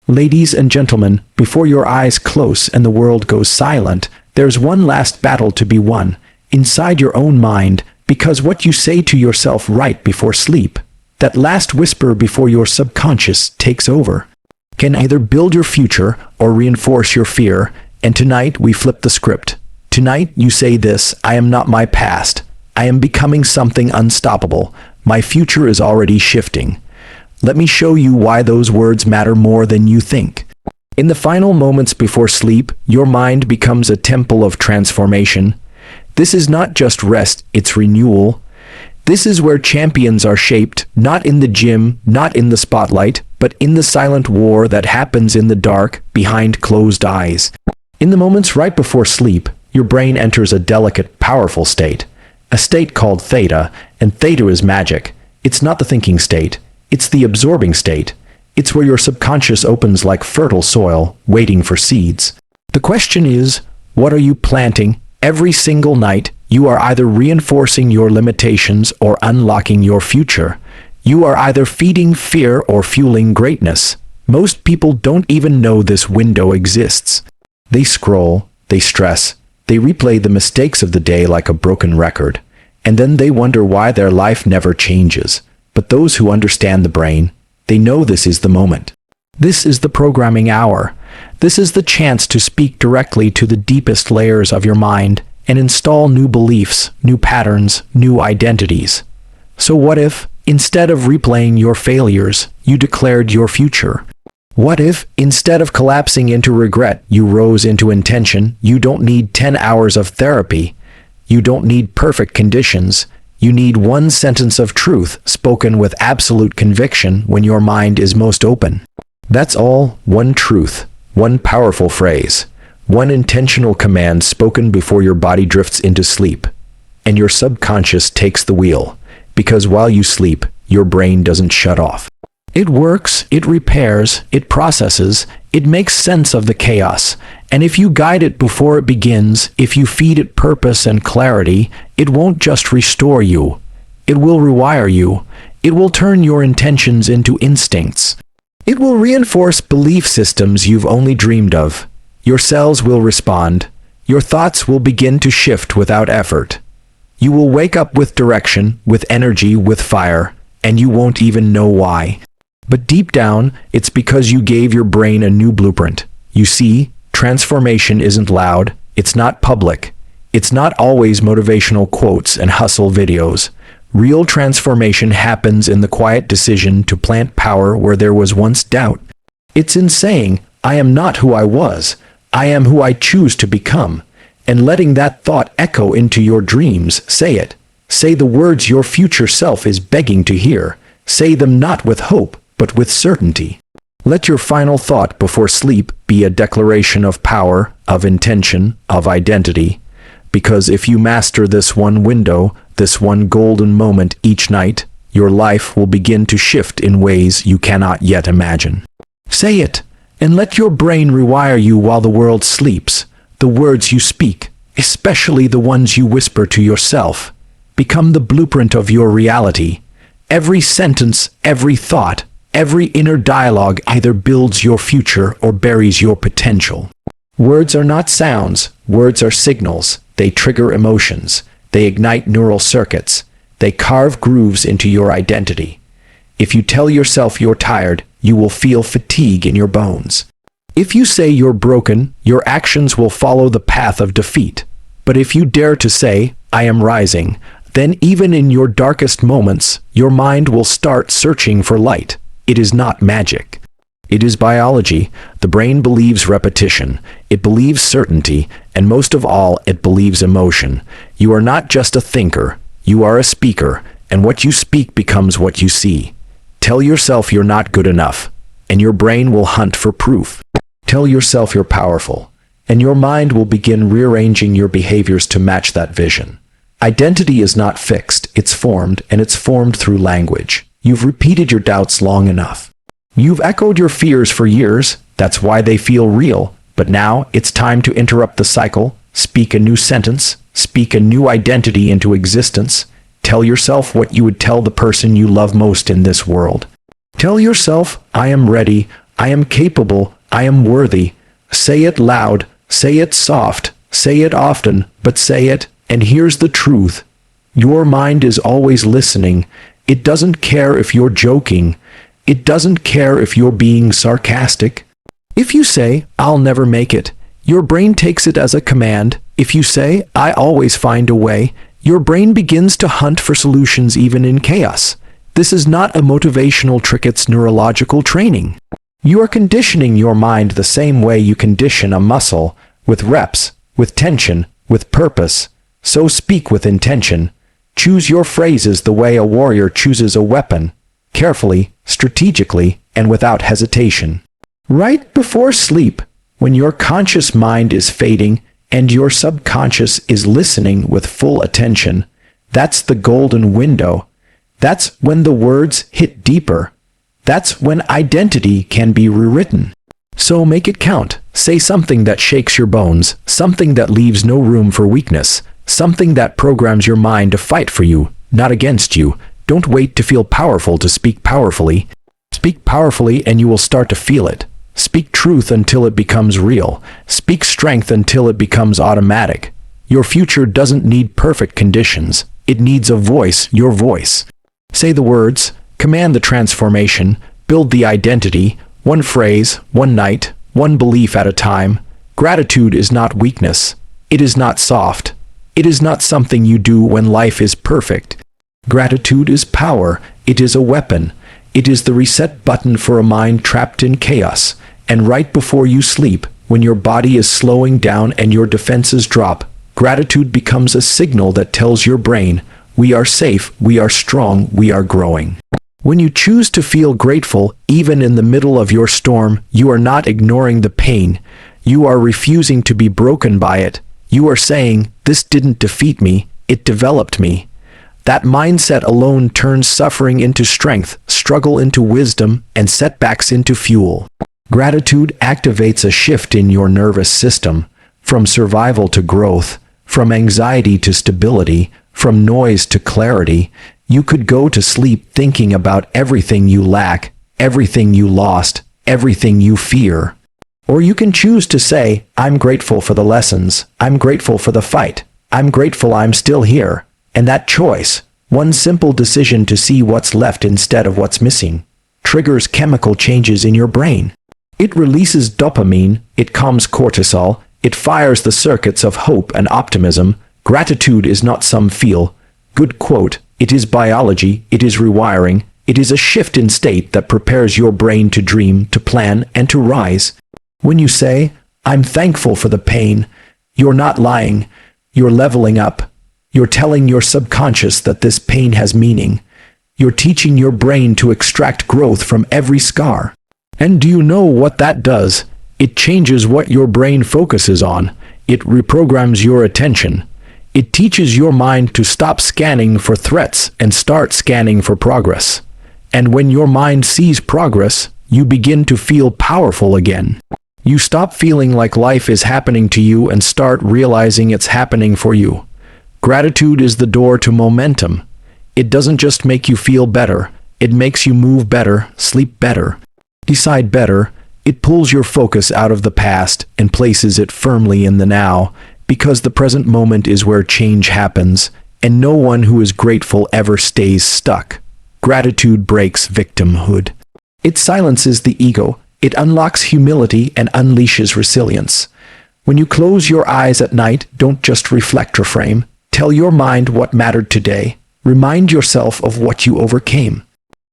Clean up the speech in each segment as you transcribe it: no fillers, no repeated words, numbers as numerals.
Ladies and gentlemen, before your eyes close and the world goes silent, there's one last battle to be won, inside your own mind, because what you say to yourself right before sleep, that last whisper before your subconscious takes over, can either build your future or reinforce your fear. And tonight we flip the script. Tonight you say this: I am not my past. I am becoming something unstoppable. My future is already shifting. Let me show you why those words matter more than you think. In the final moments before sleep, your mind becomes a temple of transformation. This is not just rest, it's renewal. This is where champions are shaped, not in the gym, not in the spotlight, but in the silent war that happens in the dark, behind closed eyes. In the moments right before sleep, your brain enters a delicate, powerful state. A state called theta, and theta is magic. It's not the thinking state. It's the absorbing state. It's where your subconscious opens like fertile soil, waiting for seeds. The question is, what are you planting? Every single night, you are either reinforcing your limitations or unlocking your future. You are either feeding fear or fueling greatness. Most people don't even know this window exists. They scroll, they stress, they replay the mistakes of the day like a broken record, and then they wonder why their life never changes. But those who understand the brain, they know this is the moment. This is the programming hour. This is the chance to speak directly to the deepest layers of your mind and install new beliefs, new patterns, new identities. So what if, instead of replaying your failures, you declared your future? What if, instead of collapsing into regret, you rose into intention? You don't need 10 hours of therapy. You don't need perfect conditions. You need one sentence of truth spoken with absolute conviction when your mind is most open. That's all. One truth, one powerful phrase, one intentional command spoken before your body drifts into sleep. And your subconscious takes the wheel, because while you sleep, your brain doesn't shut off. It works, it repairs, it processes, it makes sense of the chaos. And if you guide it before it begins, if you feed it purpose and clarity, it won't just restore you. It will rewire you. It will turn your intentions into instincts. It will reinforce belief systems you've only dreamed of. Your cells will respond. Your thoughts will begin to shift without effort. You will wake up with direction, with energy, with fire, and you won't even know why. But deep down, it's because you gave your brain a new blueprint. You see, transformation isn't loud, it's not public. It's not always motivational quotes and hustle videos. Real transformation happens in the quiet decision to plant power where there was once doubt. It's in saying, I am not who I was, I am who I choose to become, and letting that thought echo into your dreams. Say it. Say the words your future self is begging to hear. Say them not with hope, but with certainty. Let your final thought before sleep be a declaration of power, of intention, of identity. Because if you master this one window, this one golden moment each night, your life will begin to shift in ways you cannot yet imagine. Say it, and let your brain rewire you while the world sleeps. The words you speak, especially the ones you whisper to yourself, become the blueprint of your reality. Every sentence, every thought, every inner dialogue either builds your future or buries your potential. Words are not sounds, words are signals. They trigger emotions. They ignite neural circuits. They carve grooves into your identity. If you tell yourself you're tired, you will feel fatigue in your bones. If you say you're broken, your actions will follow the path of defeat. But if you dare to say, I am rising, then even in your darkest moments, your mind will start searching for light. It is not magic. It is biology. The brain believes repetition. It believes certainty. And most of all, it believes emotion. You are not just a thinker. You are a speaker. And what you speak becomes what you see. Tell yourself you're not good enough, and your brain will hunt for proof. Tell yourself you're powerful, and your mind will begin rearranging your behaviors to match that vision. Identity is not fixed. It's formed, and it's formed through language. You've repeated your doubts long enough. You've echoed your fears for years. That's why they feel real. But now it's time to interrupt the cycle. Speak a new sentence. Speak a new identity into existence. Tell yourself what you would tell the person you love most in this world. Tell yourself, I am ready. I am capable, I am worthy. Say it loud, say it soft, say it often, but say it, and here's the truth. Your mind is always listening. It doesn't care if you're joking. It doesn't care if you're being sarcastic. If you say, I'll never make it, your brain takes it as a command. If you say, I always find a way, your brain begins to hunt for solutions even in chaos. This is not a motivational trick, it's neurological training. You are conditioning your mind the same way you condition a muscle, with reps, with tension, with purpose. So speak with intention. Choose your phrases the way a warrior chooses a weapon, carefully, strategically, and without hesitation. Right before sleep, when your conscious mind is fading and your subconscious is listening with full attention, that's the golden window. That's when the words hit deeper. That's when identity can be rewritten. So make it count. Say something that shakes your bones, something that leaves no room for weakness, something that programs your mind to fight for you, not against you. Don't wait to feel powerful to speak powerfully. Speak powerfully and you will start to feel it. Speak truth until it becomes real. Speak strength until it becomes automatic. Your future doesn't need perfect conditions. It needs a voice, your voice. Say the words, command the transformation, build the identity, one phrase, one night, one belief at a time. Gratitude is not weakness. It is not soft. It is not something you do when life is perfect. Gratitude is power. It is a weapon. It is the reset button for a mind trapped in chaos. And right before you sleep, when your body is slowing down and your defenses drop, gratitude becomes a signal that tells your brain, we are safe, we are strong, we are growing. When you choose to feel grateful, even in the middle of your storm, you are not ignoring the pain. You are refusing to be broken by it. You are saying, this didn't defeat me, it developed me. That mindset alone turns suffering into strength, struggle into wisdom, and setbacks into fuel. Gratitude activates a shift in your nervous system, from survival to growth, from anxiety to stability, from noise to clarity. You could go to sleep thinking about everything you lack, everything you lost, everything you fear. Or you can choose to say, I'm grateful for the lessons, I'm grateful for the fight, I'm grateful I'm still here. And that choice, one simple decision to see what's left instead of what's missing, triggers chemical changes in your brain. It releases dopamine, it calms cortisol, it fires the circuits of hope and optimism. Gratitude is not some feel-good quote, it is biology, it is rewiring, it is a shift in state that prepares your brain to dream, to plan, and to rise. When you say, I'm thankful for the pain, you're not lying, you're leveling up. You're telling your subconscious that this pain has meaning. You're teaching your brain to extract growth from every scar. And do you know what that does? It changes what your brain focuses on. It reprograms your attention. It teaches your mind to stop scanning for threats and start scanning for progress. And when your mind sees progress, you begin to feel powerful again. You stop feeling like life is happening to you and start realizing it's happening for you. Gratitude is the door to momentum. It doesn't just make you feel better, it makes you move better, sleep better, decide better. It pulls your focus out of the past and places it firmly in the now, because the present moment is where change happens, and no one who is grateful ever stays stuck. Gratitude breaks victimhood. It silences the ego. It unlocks humility and unleashes resilience. When you close your eyes at night, don't just reflect or frame. Tell your mind what mattered today. Remind yourself of what you overcame.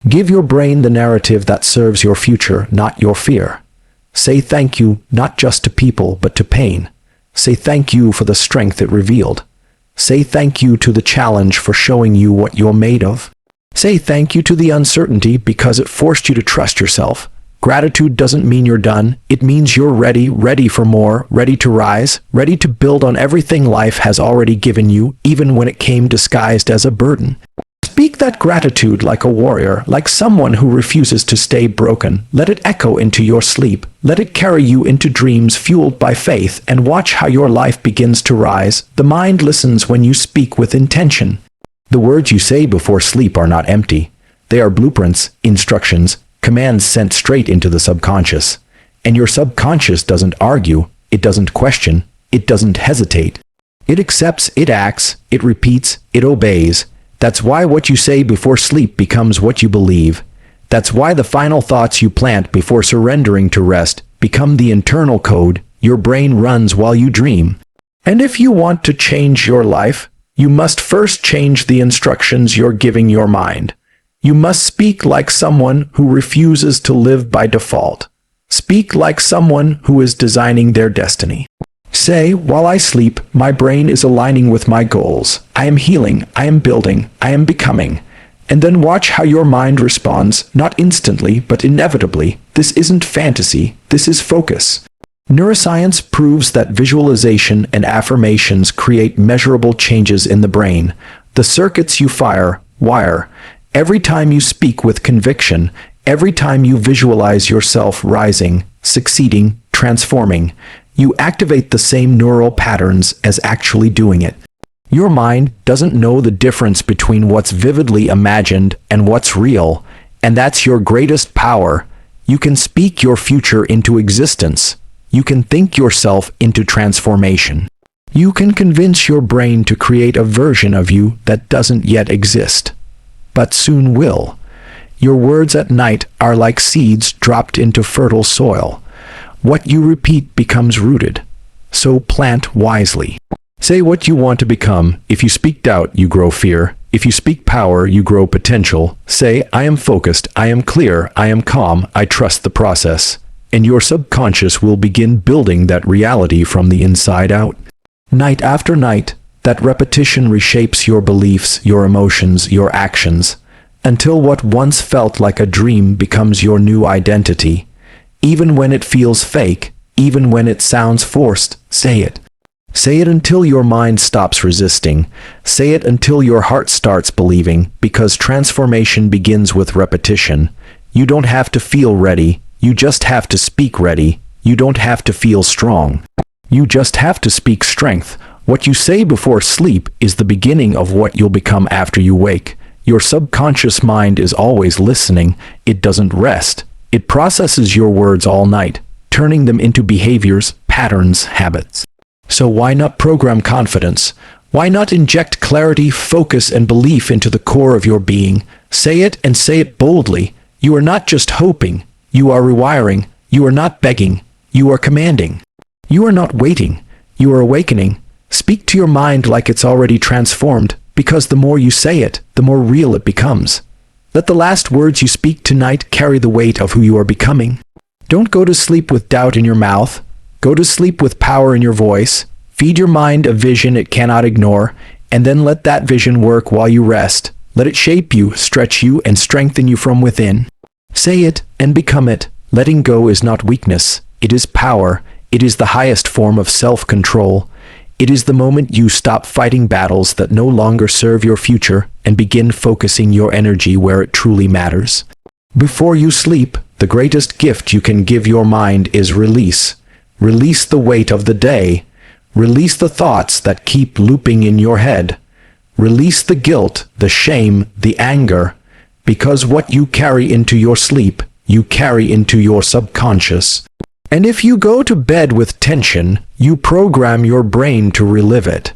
Give your brain the narrative that serves your future, not your fear. Say thank you, not just to people, but to pain. Say thank you for the strength it revealed. Say thank you to the challenge for showing you what you're made of. Say thank you to the uncertainty because it forced you to trust yourself. Gratitude doesn't mean you're done. It means you're ready, ready for more, ready to rise, ready to build on everything life has already given you, even when it came disguised as a burden. Speak that gratitude like a warrior, like someone who refuses to stay broken. Let it echo into your sleep. Let it carry you into dreams fueled by faith, and watch how your life begins to rise. The mind listens when you speak with intention. The words you say before sleep are not empty. They are blueprints, instructions, commands sent straight into the subconscious. And your subconscious doesn't argue, it doesn't question, it doesn't hesitate. It accepts, it acts, it repeats, it obeys. That's why what you say before sleep becomes what you believe. That's why the final thoughts you plant before surrendering to rest become the internal code your brain runs while you dream. And if you want to change your life, you must first change the instructions you're giving your mind. You must speak like someone who refuses to live by default. Speak like someone who is designing their destiny. Say, while I sleep, my brain is aligning with my goals. I am healing, I am building, I am becoming. And then watch how your mind responds, not instantly, but inevitably. This isn't fantasy, this is focus. Neuroscience proves that visualization and affirmations create measurable changes in the brain. The circuits you wire. Every time you speak with conviction, every time you visualize yourself rising, succeeding, transforming, you activate the same neural patterns as actually doing it. Your mind doesn't know the difference between what's vividly imagined and what's real, and that's your greatest power. You can speak your future into existence. You can think yourself into transformation. You can convince your brain to create a version of you that doesn't yet exist, but soon will. Your words at night are like seeds dropped into fertile soil. What you repeat becomes rooted. So plant wisely. Say what you want to become. If you speak doubt, you grow fear. If you speak power, you grow potential. Say, I am focused, I am clear, I am calm, I trust the process. And your subconscious will begin building that reality from the inside out. Night after night, that repetition reshapes your beliefs, your emotions, your actions, until what once felt like a dream becomes your new identity. Even when it feels fake, even when it sounds forced, say it. Say it until your mind stops resisting. Say it until your heart starts believing, because transformation begins with repetition. You don't have to feel ready. You just have to speak ready. You don't have to feel strong. You just have to speak strength. What you say before sleep is the beginning of what you'll become after you wake. Your subconscious mind is always listening. It doesn't rest. It processes your words all night, turning them into behaviors, patterns, habits. So why not program confidence? Why not inject clarity, focus, and belief into the core of your being? Say it and say it boldly. You are not just hoping. You are rewiring. You are not begging. You are commanding. You are not waiting. You are awakening. Speak to your mind like it's already transformed, because the more you say it, the more real it becomes. Let the last words you speak tonight carry the weight of who you are becoming. Don't go to sleep with doubt in your mouth. Go to sleep with power in your voice. Feed your mind a vision it cannot ignore, and then let that vision work while you rest. Let it shape you, stretch you, and strengthen you from within. Say it and become it. Letting go is not weakness. It is power. It is the highest form of self-control. It is the moment you stop fighting battles that no longer serve your future and begin focusing your energy where it truly matters. Before you sleep, the greatest gift you can give your mind is release. Release the weight of the day. Release the thoughts that keep looping in your head. Release the guilt, the shame, the anger, because what you carry into your sleep, you carry into your subconscious. And if you go to bed with tension, you program your brain to relive it.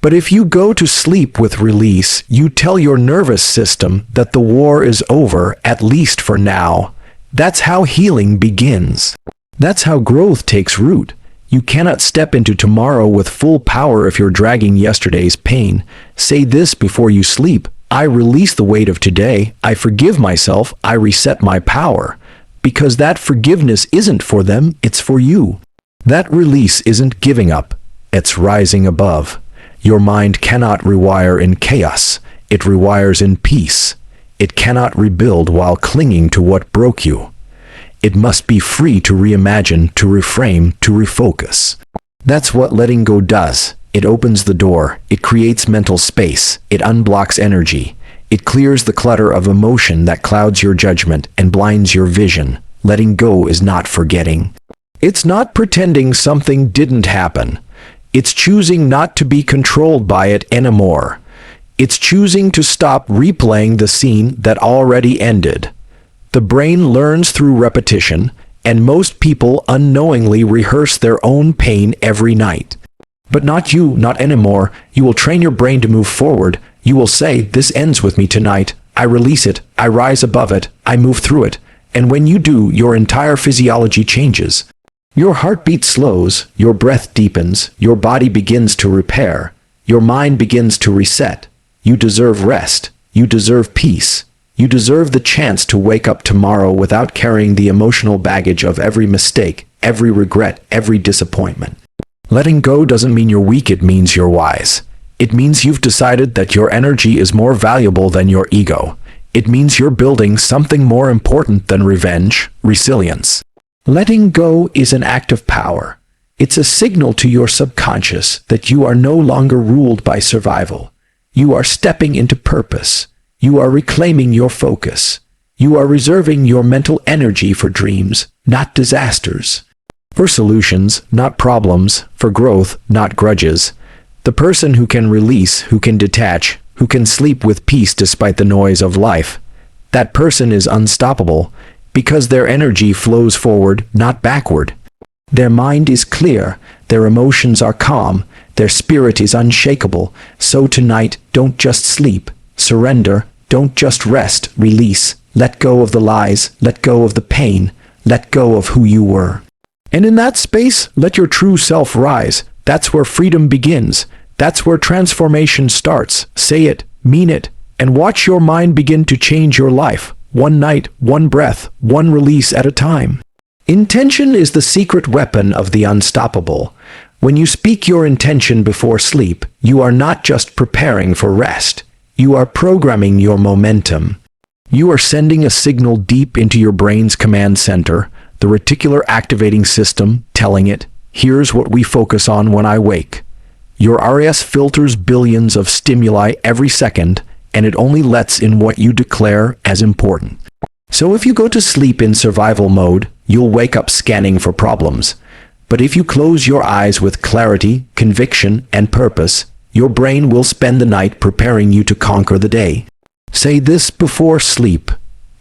But if you go to sleep with release, you tell your nervous system that the war is over, at least for now. That's how healing begins. That's how growth takes root. You cannot step into tomorrow with full power if you're dragging yesterday's pain. Say this before you sleep. I release the weight of today. I forgive myself. I reset my power. Because that forgiveness isn't for them, it's for you. That release isn't giving up. It's rising above. Your mind cannot rewire in chaos. It rewires in peace. It cannot rebuild while clinging to what broke you. It must be free to reimagine, to reframe, to refocus. That's what letting go does. It opens the door. It creates mental space. It unblocks energy. It clears the clutter of emotion that clouds your judgment and blinds your vision. Letting go is not forgetting. It's not pretending something didn't happen. It's choosing not to be controlled by it anymore. It's choosing to stop replaying the scene that already ended. The brain learns through repetition, and most people unknowingly rehearse their own pain every night. But not you, not anymore. You will train your brain to move forward. You will say, this ends with me tonight. I release it. I rise above it. I move through it. And when you do, your entire physiology changes. Your heartbeat slows, your breath deepens, your body begins to repair, your mind begins to reset. You deserve rest. You deserve peace. You deserve the chance to wake up tomorrow without carrying the emotional baggage of every mistake, every regret, every disappointment. Letting go doesn't mean you're weak, it means you're wise. It means you've decided that your energy is more valuable than your ego. It means you're building something more important than revenge, resilience. Letting go is an act of power. It's a signal to your subconscious that you are no longer ruled by survival. You are stepping into purpose. You are reclaiming your focus. You are reserving your mental energy for dreams, not disasters. For solutions, not problems. For growth, not grudges. The person who can release, who can detach, who can sleep with peace despite the noise of life, that person is unstoppable because their energy flows forward, not backward. Their mind is clear, their emotions are calm, their spirit is unshakable. So tonight, don't just sleep. Surrender. Don't just rest. Release. Let go of the lies. Let go of the pain. Let go of who you were. And in that space, let your true self rise. That's where freedom begins. That's where transformation starts. Say it, mean it, and watch your mind begin to change your life. One night, one breath, one release at a time. Intention is the secret weapon of the unstoppable. When you speak your intention before sleep, you are not just preparing for rest. You are programming your momentum. You are sending a signal deep into your brain's command center, the reticular activating system, telling it, here's what we focus on when I wake. Your RAS filters billions of stimuli every second, and it only lets in what you declare as important. So if you go to sleep in survival mode, you'll wake up scanning for problems. But if you close your eyes with clarity, conviction, and purpose, your brain will spend the night preparing you to conquer the day. Say this before sleep.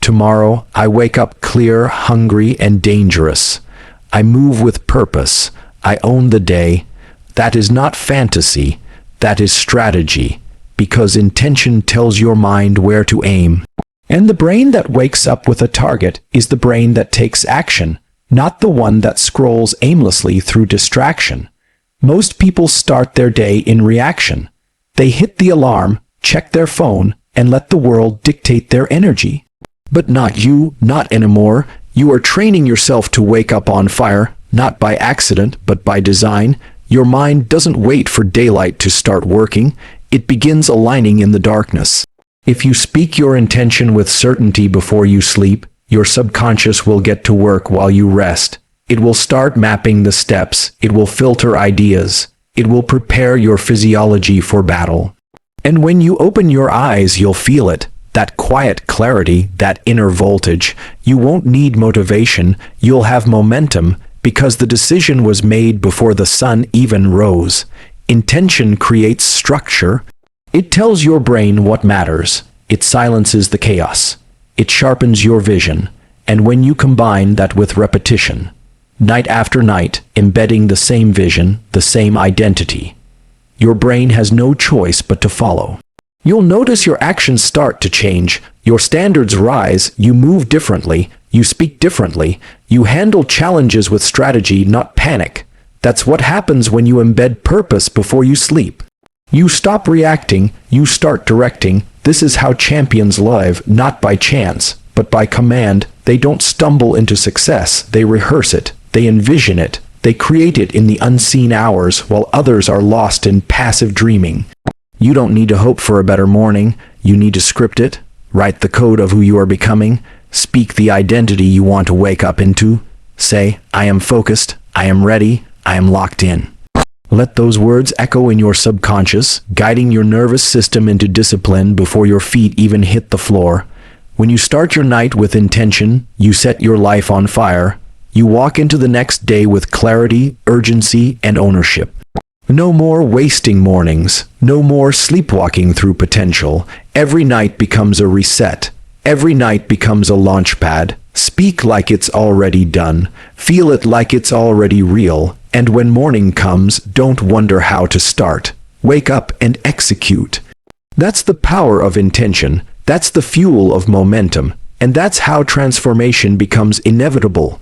Tomorrow, I wake up clear, hungry, and dangerous. I move with purpose. I own the day. That is not fantasy. That is strategy. Because intention tells your mind where to aim. And the brain that wakes up with a target is the brain that takes action, not the one that scrolls aimlessly through distraction. Most people start their day in reaction. They hit the alarm, check their phone, and let the world dictate their energy. But not you, not anymore. You are training yourself to wake up on fire, not by accident, but by design. Your mind doesn't wait for daylight to start working. It begins aligning in the darkness. If you speak your intention with certainty before you sleep, your subconscious will get to work while you rest. It will start mapping the steps. It will filter ideas. It will prepare your physiology for battle. And when you open your eyes, you'll feel it. That quiet clarity, that inner voltage. You won't need motivation. You'll have momentum because the decision was made before the sun even rose. Intention creates structure. It tells your brain what matters. It silences the chaos. It sharpens your vision. And when you combine that with repetition, night after night, embedding the same vision, the same identity, your brain has no choice but to follow. You'll notice your actions start to change. Your standards rise. You move differently. You speak differently. You handle challenges with strategy, not panic. That's what happens when you embed purpose before you sleep. You stop reacting. You start directing. This is how champions live, not by chance, but by command. They don't stumble into success. They rehearse it. They envision it. They create it in the unseen hours while others are lost in passive dreaming. You don't need to hope for a better morning. You need to script it, write the code of who you are becoming, speak the identity you want to wake up into. Say, I am focused, I am ready, I am locked in. Let those words echo in your subconscious, guiding your nervous system into discipline before your feet even hit the floor. When you start your night with intention, you set your life on fire. You walk into the next day with clarity, urgency, and ownership. No more wasting mornings. No more sleepwalking through potential. Every night becomes a reset. Every night becomes a launch pad. Speak like it's already done. Feel it like it's already real. And when morning comes, don't wonder how to start. Wake up and execute. That's the power of intention. That's the fuel of momentum. And that's how transformation becomes inevitable.